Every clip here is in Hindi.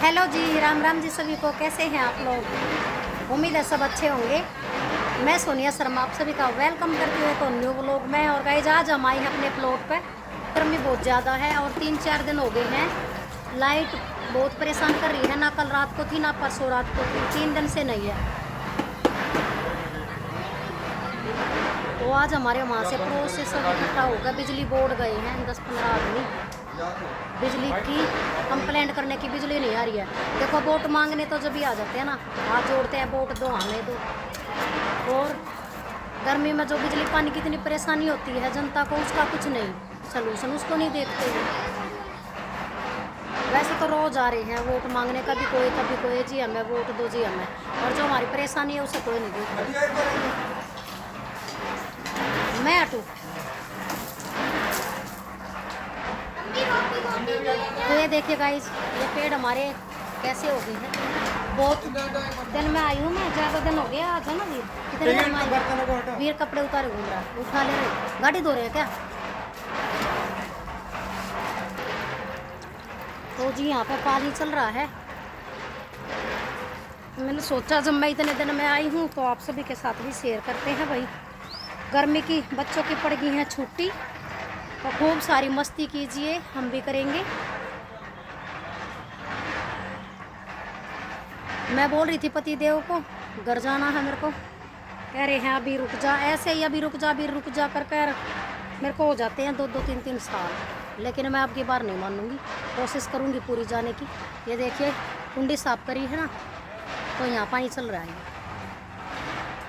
हेलो जी, राम राम जी सभी को। कैसे हैं आप लोग? उम्मीद है सब अच्छे होंगे। मैं सोनिया शर्मा आप सभी का वेलकम करती हूँ तो न्यू व्लॉग में। और गाइस आज हम आई हैं अपने प्लॉट पर। गर्मी बहुत ज़्यादा है और 3-4 दिन हो गए हैं। लाइट बहुत परेशान कर रही है, ना कल रात को थी ना परसों रात को थी, 3 दिन से नहीं है। तो आज हमारे वहाँ से पड़ोस से सब इकट्ठा होकर बिजली बोर्ड गए हैं 10-15 आदमी। बिजली की कंप्लेंट करने की, बिजली नहीं आ रही है। देखो वोट मांगने तो जब भी आ जाते हैं ना, हाथ जोड़ते हैं वोट दो हमें दो। और गर्मी में जो बिजली पानी की इतनी परेशानी होती है जनता को, उसका कुछ नहीं सलूशन, उसको नहीं देखते हैं। वैसे तो रोज आ रहे हैं वोट मांगने, कभी कोई जी हमें वोट दो जी हमें, और जो हमारी परेशानी है उसे कोई नहीं देखता। मैं हटू तो ये देखिए गाइस, ये पेड़ हमारे कैसे हो गए हैं। बहुत दिन में आई हूँ मैं, ज़्यादा दिन हो गया आज है ना वीर। कितने दिन में आई? वीर कपड़े उतारे घूम रहा है, उठा ले रहे। गाड़ी धो रहे हैं क्या? तो जी यहाँ पे पानी चल रहा है। मैंने सोचा जब मैं इतने दिन में आई हूँ तो आप सभी के साथ भी शेयर करते हैं भाई। गर्मी की बच्चों की पड़ गई है छुट्टी, तो खूब सारी मस्ती कीजिए, हम भी करेंगे। मैं बोल रही थी पति देव को घर जाना है मेरे को, कह रहे हैं अभी रुक जा, ऐसे ही अभी रुक जा कर कर मेरे को हो जाते हैं 2-3 साल। लेकिन मैं अब की बार नहीं मानूंगी, कोशिश करूंगी पूरी जाने की। ये देखिए कुंडी साफ करी है ना, तो यहाँ पानी चल रहा है,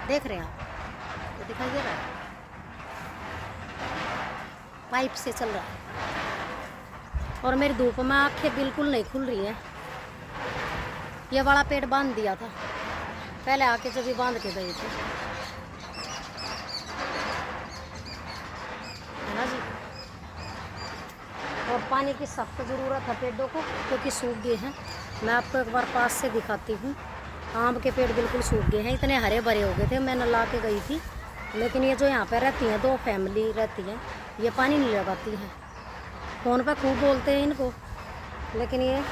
देख रहे हैं आप, ये दिखाई दे रहा है, पाइप से चल रहा है। और मेरी धूप में आँखें बिल्कुल नहीं खुल रही हैं। ये वाला पेड़ बांध दिया था पहले आके, जब भी बांध के गई थी, है ना जी। और पानी की सख्त ज़रूरत है पेड़ों को, क्योंकि सूख गए हैं। मैं आपको एक बार पास से दिखाती हूँ। आम के पेड़ बिल्कुल सूख गए हैं, इतने हरे भरे हो गए थे। मैंने ला के गई थी, लेकिन ये जो यहाँ पर रहती हैं 2 फैमिली रहती हैं, ये पानी नहीं लगाती हैं। फ़ोन पे खूब बोलते हैं इनको, लेकिन ये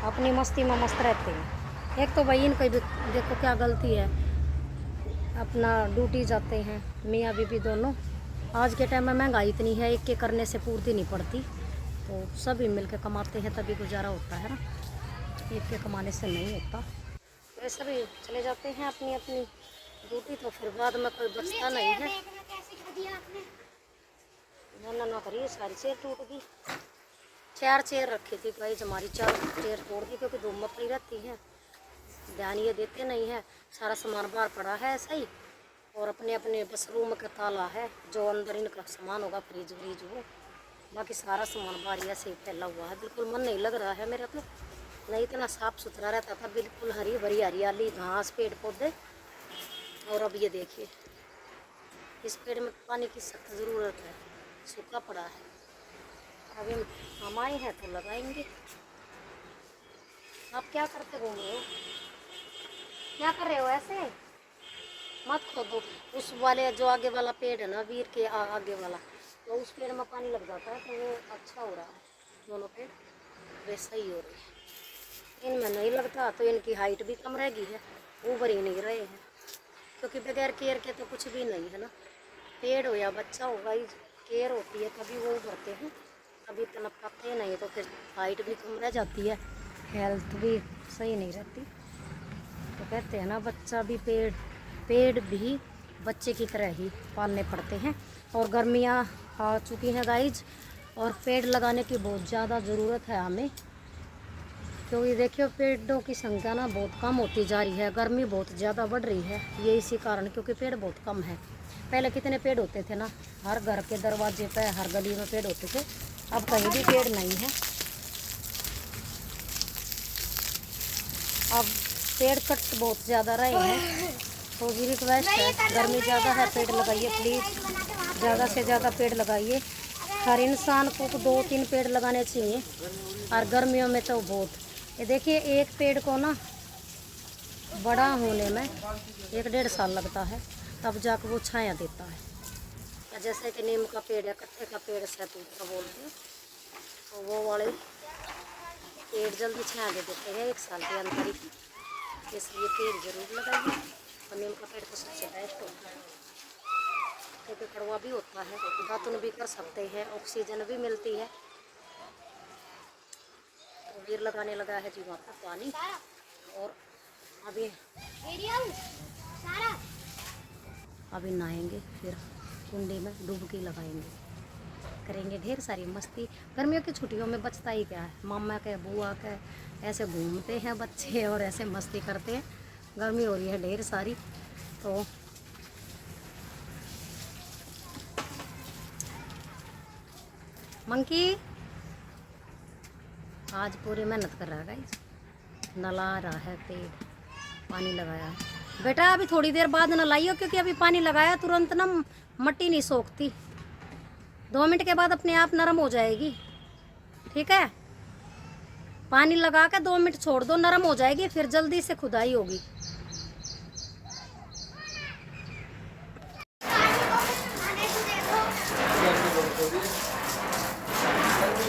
अपनी मस्ती में मस्त रहते हैं। एक तो भाई इनकी भी देखो क्या गलती है, अपना ड्यूटी जाते हैं मियाँ बीवी दोनों। आज के टाइम में महंगाई इतनी है, एक के करने से पूर्ति नहीं पड़ती, तो सभी मिलकर कमाते हैं तभी गुजारा होता है ना, एक के कमाने से नहीं होता। तो सभी चले जाते हैं अपनी अपनी ड्यूटी, तो फिर बाद में कोई बचता नहीं है। ना करिए, सारी चेयर टूट गई। 4 चेयर रखी थी भाई, हमारी 4 चेयर तोड़ दी, क्योंकि धूप में पड़ी रहती हैं, ध्यान ये देते नहीं है। सारा सामान बाहर पड़ा है ऐसा ही, और अपने अपने बस रूम का ताला है, जो अंदर इनका सामान होगा फ्रिज व्रिज वो, बाकी सारा सामान बाहर ऐसे ही फैला हुआ है। बिल्कुल मन नहीं लग रहा है मेरा तो, नहीं इतना साफ़ सुथरा रहता था, बिल्कुल हरी भरी हरियाली, घास पेड़ पौधे। और अब ये देखिए, इस पेड़ में पानी की सख्त ज़रूरत है, सूखा पड़ा है। अभी हम आए हैं तो लगाएंगे। आप क्या करते घूम रहे हो? क्या कर रहे हो? ऐसे मत खोदो। उस वाले जो आगे वाला पेड़ है ना, वीर के आगे वाला, तो उस पेड़ में पानी लग जाता है, तो वो अच्छा हो रहा है। दोनों पेड़ वैसा ही हो रही है। इनमें नहीं लगता तो इनकी हाइट भी कम रह गई है, ऊपर ही नहीं रहे हैं, क्योंकि बगैर केयर के तो कुछ भी नहीं है ना। पेड़ हो या बच्चा हो, भाई केयर होती है तभी वो उभरते हैं, अभी इतना पकते नहीं तो फिर हाइट भी कम रह जाती है, हेल्थ भी सही नहीं रहती। तो कहते हैं ना, बच्चा भी पेड़ भी बच्चे की तरह ही पालने पड़ते हैं। और गर्मियाँ आ चुकी हैं गाइज, और पेड़ लगाने की बहुत ज़्यादा ज़रूरत है हमें, क्योंकि देखिए पेड़ों की संख्या ना बहुत कम होती जा रही है। गर्मी बहुत ज़्यादा बढ़ रही है, ये इसी कारण, क्योंकि पेड़ बहुत कम है। पहले कितने पेड़ होते थे ना, हर घर के दरवाजे पे, हर गली में पेड़ होते थे, अब कहीं भी पेड़ नहीं है। अब पेड़ कट बहुत ज़्यादा रहे हैं, तो भी रिक्वेस्ट है, गर्मी ज़्यादा है, पेड़ लगाइए प्लीज़, ज़्यादा से ज़्यादा पेड़ लगाइए। हर इंसान को 2-3 पेड़ लगाने चाहिए, और गर्मियों में तो बहुत। ये देखिए एक पेड़ को ना बड़ा होने में 1-1.5 साल लगता है, तब जाकर वो छाया देता है। जैसे कि नीम का पेड़ है, कट्टे का पेड़, सैतूत का बोलते हैं, तो वो वाले पेड़ जल्दी छाया दे देते हैं 1 साल के अंदर ही, इसलिए पेड़ जरूर लगाइए। और नीम का पेड़ तो सबसे बेस्ट होता है क्योंकि कड़वा भी होता है, दातुन भी कर सकते हैं, ऑक्सीजन भी मिलती है। तो वीर लगाने लगा है जी वहाँ पर पानी, और अभी नहाएंगे, फिर कुंडी में डुबकी लगाएंगे, करेंगे ढेर सारी मस्ती। गर्मियों की छुट्टियों में बचता ही क्या है, मामा के बुआ के ऐसे घूमते हैं बच्चे और ऐसे मस्ती करते हैं। गर्मी हो रही है ढेर सारी, तो मंकी आज पूरी मेहनत कर रहा है गाइस, नला रहा है पेड़, पानी लगाया है। बेटा अभी थोड़ी देर बाद नलाइयो, क्योंकि अभी पानी लगाया तुरंत ना मट्टी नहीं सोखती, 2 मिनट के बाद अपने आप नरम हो जाएगी। ठीक है, पानी लगा के 2 मिनट छोड़ दो, नरम हो जाएगी, फिर जल्दी से खुदाई होगी।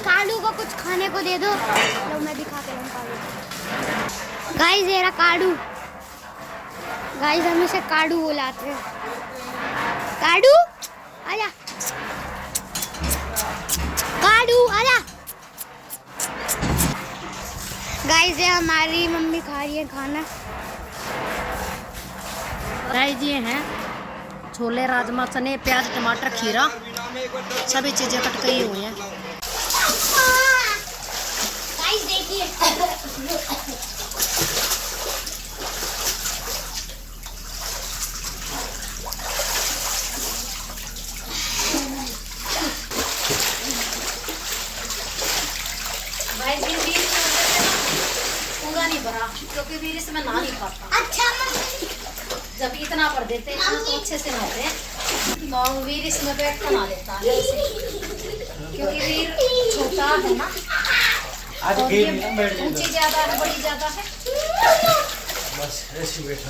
कालू को कुछ खाने को दे दो, लो मैं भी खा के रहूं कालू। गाइस ये रहा कालू, गाइस हम इसे काडू बुलाते हैं। काडू आजा, काडू आजा। गाइस ये हमारी मम्मी खा रही है खाना। गाइस ये हैं छोले, राजमा, चने, प्याज, टमाटर, खीरा, सभी चीज़ें कट गई हुई हैं। गाइस देखिए पूरा नहीं भरा क्योंकि वीर इसमें ना नहीं खाता। अच्छा जब इतना भर देते हैं तो अच्छे से नहाते हैं, तो वीर इसमें बैठ कर नहा लेता है क्योंकि वीर छोटा है ना, और ये ऊंची ज्यादा है, बड़ी ज्यादा है, बस ऐसे बैठा,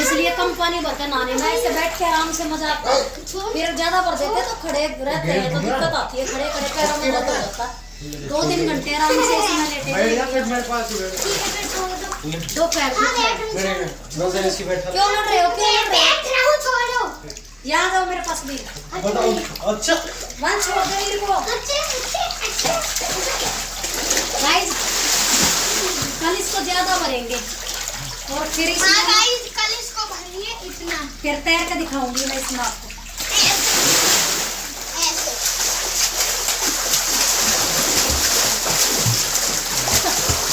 इसलिए कम पानी भर कर नहाने में ऐसे बैठ के आराम से मजा आता है। फिर ज्यादा भर देते तो खड़े रहते हैं तो दिक्कत आती है, खड़े खड़े पैरों में दर्द हो जाता है। 2-3 घंटे आराम से इसमें लेटे मेरे पास ही बैठ, दो पैर बस ऐसे बैठा। क्यों लड़ रहे हो, क्यों लड़ रहे हो? छोड़ो, यहाँ जाओ मेरे पास भी, बताओ। अच्छा वन छोड़ दो वीर को। गाइस कल इसको ज्यादा भरेंगे और फिर गाइस कल इसको भरिए इतना, फिर तैर के दिखाऊंगी मैं इसमें आपको।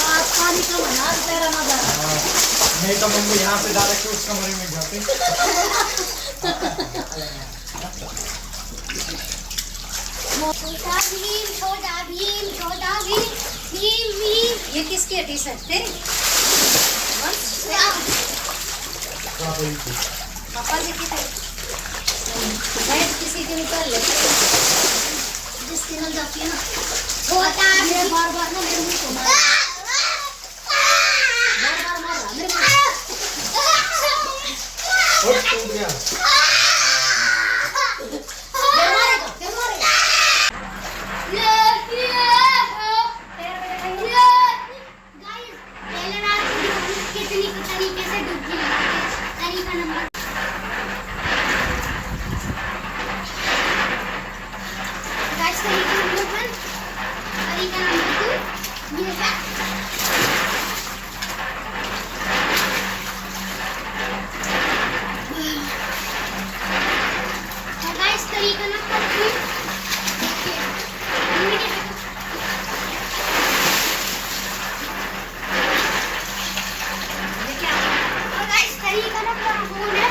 आज पानी कम है ना, तैरा ना जा रहा। नहीं तो मम्मी यहाँ से डायरेक्ट उस कमरे में जाते। छोटा भीम, छोटा भीम, छोटा भीम, भीम भीम। ये किसकी टी शर्ट तेरी? पापा जी की थे। गाइस किसी दिन कर लेते हैं, जिस दिन हम जाती है ना, छोटा मेरे बार बार ना मेरे मुंह को मार रहा मेरे मुंह। और टूट गया। फिर मारेगा, फिर मारेगा। गाइस पहले रात को कितनी तरीके से डुबकी लगाते हैं, तरीका नंबर। गाइस तरीका नंबर 1, तरीका नंबर 2 ये है। गाइस तरीका नंबर 3 और गाइस तरीका नंबर 4 है।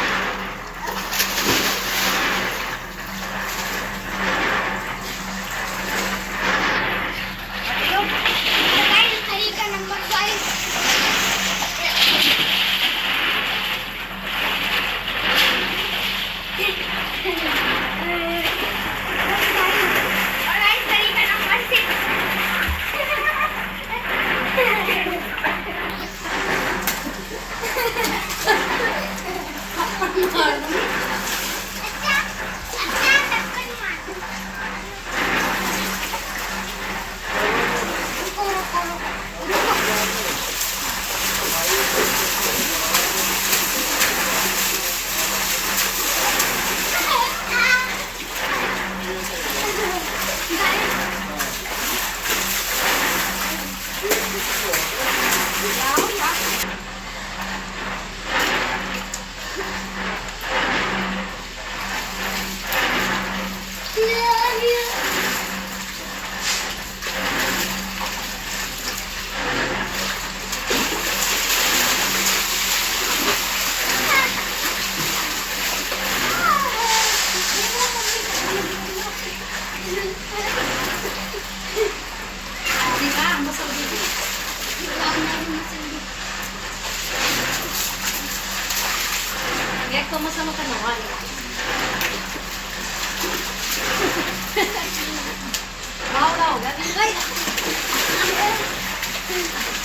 गाइस तरीका नंबर बावड़ा हो गया वीर भाई।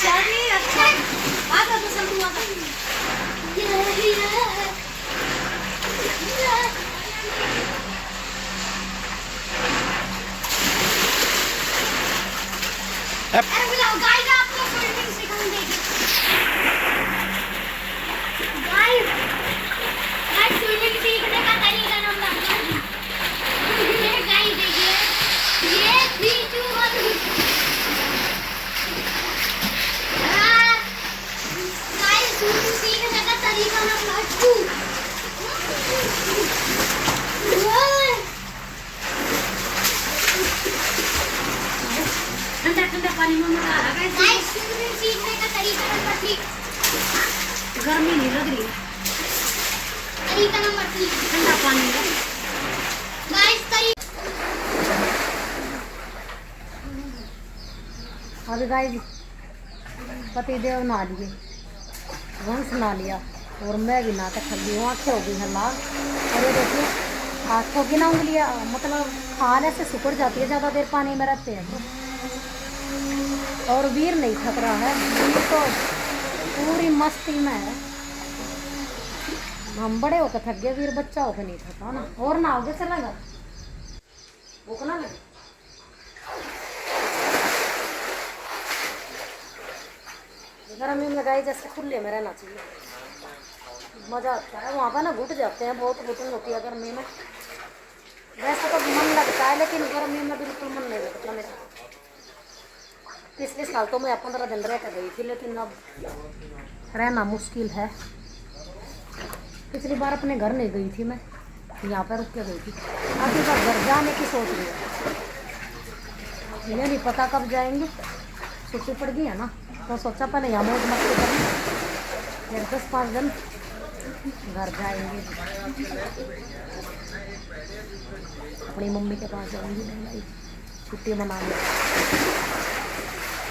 चलिए अच्छा आ जा तो सब हुआ अरे बुलाओ गाइस, आप लोग स्विमिंग सिखाएंगे गाइस। गाइस स्विमिंग सीखने का तरीका हम बताएंगे। ये गाइस देखिए, ये 3 2 1 गाइस स्विमिंग सीखने का तरीका हम बताएंगे। ठंडा ठंडा पानी में मजा आ रहा है। गाइस स्विमिंग सीखने का तरीका नंबर 3, गर्मी नहीं लग रही, तरीका नंबर 3 ठंडा पानी है। गाइस अभी गाइस पतिदेव नहा लिए, वंश नहा लिया और मैं भी नहा कर थक गई हूँ। आँखें हो गई हैं लाल। और ये देखिए हाथों की ना उंगलियाँ मतलब खाल ऐसे सिकुड़ जाती है ज़्यादा देर पानी में रहते हैं तो। और वीर नहीं थक रहा है, वीर तो पूरी मस्ती में है। हम बड़े होकर थक गए, वीर बच्चा होकर नहीं थका ना। और नहाओगे चलेगा, भूख ना लगे। गर्मी में गाय जैसे खुले में रहना चाहिए, मज़ा आता है। वहाँ पर ना घुट जाते हैं, बहुत घुटन होती है गर्मी में। वैसे तो मन लगता है लेकिन गर्मी में बिल्कुल मन नहीं लगता मेरा। पिछले साल तो मैं 15 दिन रह कर गई थी, लेकिन अब रहना मुश्किल है। पिछली बार अपने घर नहीं गई थी मैं, यहाँ पर रुक के गई थी। अभी बार घर जाने की सोच रही है, ये नहीं पता कब जाएंगे। छुट्टी पड़ गई है ना तो सोचा पहले यहाँ मौज मस्ती करें, फिर 10-5 दिन घर जाएंगे। अपनी मम्मी के पास जाऊंगी छुट्टी मनाने।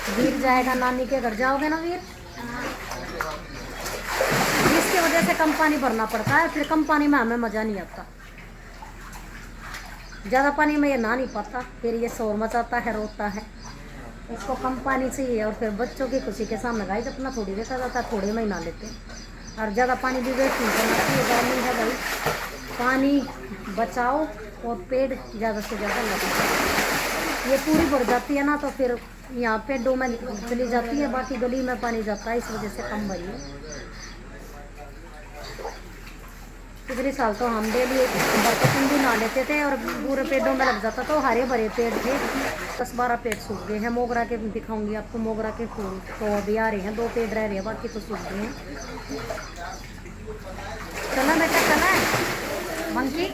वीर जाएगा नानी के घर। जाओगे ना वीर? जिसकी वजह से कम पानी भरना पड़ता है, फिर कम पानी में हमें मज़ा नहीं आता। ज़्यादा पानी में ये नहा नहीं पाता, फिर ये शोर मचाता है, रोता है। इसको कम पानी चाहिए। और फिर बच्चों की खुशी के सामने गाइस अपना थोड़ी देखा जाता है, थोड़े में ही नहा लेते हैं। और ज़्यादा पानी भी वेस्ट नहीं करना चाहिए। गर्मी है भाई, पानी बचाओ और पेड़ ज़्यादा से ज़्यादा लगाओ। ये पूरी भर जाती है ना तो फिर यहाँ पेड़ों में चली जाती है, बाकी गली में पानी जाता है, इस वजह से कम भरिए। पिछले साल तो हम डेली बरकतुन भी नहा लेते थे और पूरे पेड़ों में लग जाता, तो हरे भरे पेड़ थे। 10-12 पेड़ सूख गए हैं। मोगरा के दिखाऊंगी आपको, मोगरा के फूल तो अभी आ रहे हैं, 2 पेड़ रह रहे हैं, बाकी तो सूख गए हैं। चला बेटा चला मंकी,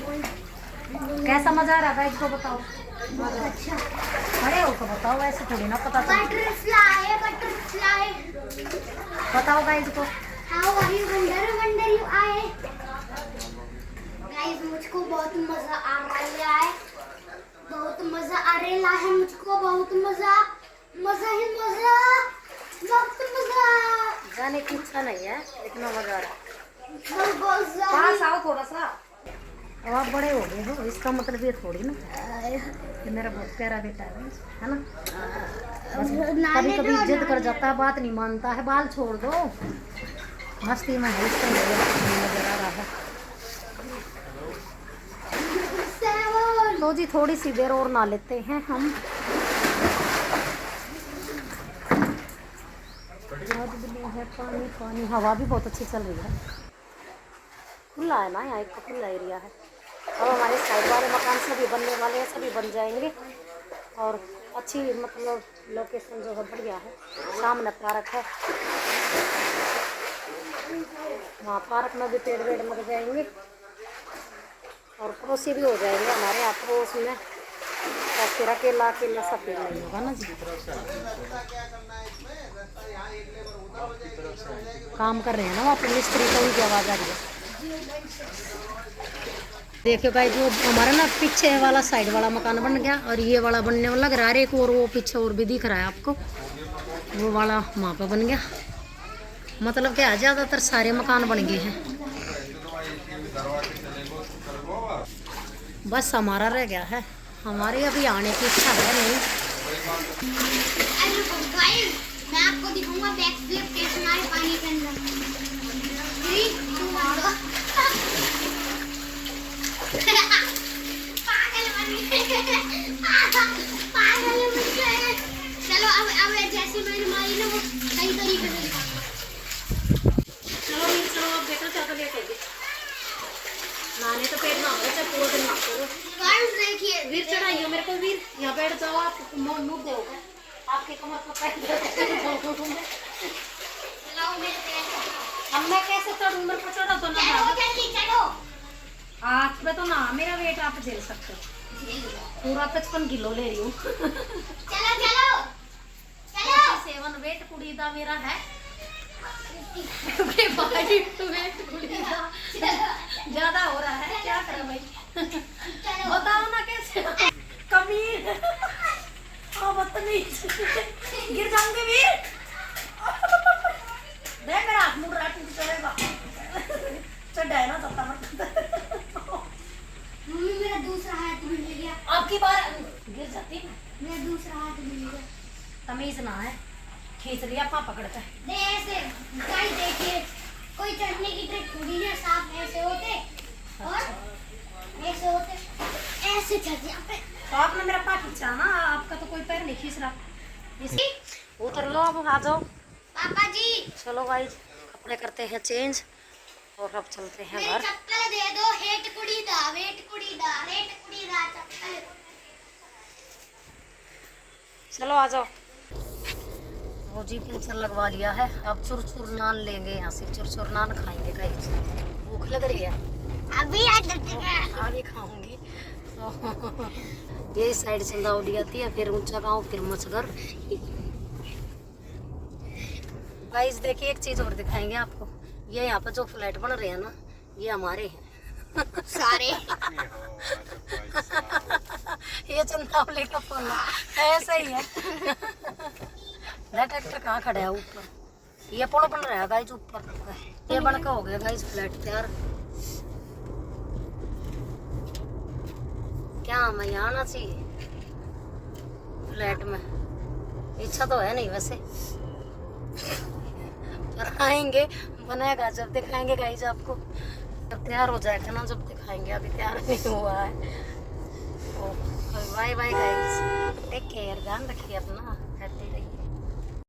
कैसा मजा आ रहा है इसको बताओ। अच्छा खड़े हो तो बताओ, ऐसे थोड़ी ना पता चल। बटरफ्लाई बटरफ्लाई बताओ गाइस को। How are you wonder wonder you आए। गाइस मुझको बहुत मजा आ रहा है, बहुत मजा आ रहा है मुझको, बहुत मजा मजा ही मजा, बहुत मजा। जाने की इच्छा नहीं है, इतना मजा आ रहा है। बहुत पास आओ थोड़ा सा। अब आप बड़े हो गए हो, इसका मतलब ये थोड़ी ना कि मेरा बहुत प्यारा बेटा है ना। बस कभी कभी जिद कर जाता है, बात नहीं मानता है। बाल छोड़ दो, मस्ती में है, इसका नजर आ रहा है। तो जी थोड़ी सी देर और नहा लेते हैं हम। है पानी पानी, हवा भी बहुत अच्छी चल रही है। खुला है ना यहाँ, एक तो खुला एरिया है। अब हमारे साइड वाले मकान सभी बनने वाले हैं, सभी बन जाएंगे। और अच्छी मतलब लोकेशन जो है बढ़िया है। सामने पार्क है, वहाँ पार्क में भी पेड़ वेड़ लग जाएंगे और पड़ोसी भी हो जाएंगे हमारे यहाँ पड़ोस में। और फिर अकेला अकेला सब पेड़ नहीं होगा ना जी। काम कर रहे हैं ना वहाँ पर मिस्त्री, तो उनकी आवाज़ आ रही है। देखियो भाई, जो हमारा ना पीछे वाला साइड वाला मकान बन गया और ये वाला बनने वाला लग रहा है। एक और वो पीछे और भी दिख रहा है आपको, वो वाला वहाँ पर बन गया। मतलब क्या ज़्यादातर सारे मकान बन गए हैं। बस हमारा रह गया है, हमारी अभी आने की इच्छा है नहीं। अरे गाइस मैं आपको दिखाऊंगा बैक फ्लिप कैसे मारे पानी के अंदर। 3 2 1 पागल बन गए पागल बन गए। चलो अब जैसे मैंने मारी ना वो सही तरीके से दिखाऊंगा। चलो अब बेटा चादर लेके दे, नाने तो पेट ना हो चाहे पूरा दिन ना करो। गाइस देखिए वीर चढ़ाइयो मेरे को, वीर यहाँ बैठ जाओ, आप मुंह दोगे आपके कमर पर पैर चलाओ मेरे पैर। अब मैं कैसे चढ़ूं, मेरे को चढ़ा तो ना चलो जल्दी चलो। हाथ में तो ना मेरा वेट आप झेल सकते हो, पूरा 55 किलो ले रही हूँ। चलो चलो चलो 7 वेट कुड़ी दा मेरा है। भाई वेट कुड़ी दा ज्यादा हो रहा है, क्या करें भाई, बताओ ना कैसे। कमीर बदतमीज, गिर जाऊंगी वीर। देख मेरा हाथ मुड़ रहा है, टूट जाएगा। चढ़ा है ना चलता मत। मम्मी मेरा दूसरा हाथ मिल गया। आपकी बार गिर जाती है, मेरा दूसरा हाथ मिल गया। तमीज ना है, खींच लिया पापा पकड़ता है। दे ऐसे गाइस देखिए कोई चढ़ने की ट्रिक थोड़ी ना, सांप ऐसे होते और ऐसे होते, ऐसे चढ़ यहाँ पे। तो आपने मेरा पा खींचा ना, आपका तो कोई पैर नहीं खींच रहा। उतर लो, अब आ जाओ। पापा जी चलो भाई कपड़े करते हैं चेंज और अब चलते हैं मेरी घर। चप्पल दे दो, हेट कुड़ी दा वेट कुड़ी दा रेट कुड़ी दा चप्पल। चलो आ जाओ। वो जी पेंशन लगवा लिया है, अब चुरचुर नान लेंगे यहाँ से, चुरचुर नान खाएंगे। कहीं भूख लग रही है, अभी आगे खाऊंगी। ये साइड चंदावली आती है, फिर ऊंचा गांव, फिर मछगर। गाइस देखिए एक चीज और दिखाएंगे आपको, ये यहाँ पे जो फ्लैट बन रहे हैं ना, ये हमारे हैं सारे। ये चंदावली का फोन ऐसा ही है। ट्रैक्टर कहाँ खड़ा है ऊपर, ये पुल बन रहा है गाइस ऊपर, ये बनका हो गया गाइस फ्लैट तैयार। क्या मैं यहाँ आना चाहिए फ्लैट में, इच्छा तो है नहीं वैसे, पर आएंगे, बनेगा जब दिखाएंगे गाइस आपको, जब तैयार हो जाएगा ना जब दिखाएंगे, अभी तैयार नहीं हुआ है। Bye bye guys, take care, ध्यान रखिए अपना, हैप्पी रहिए।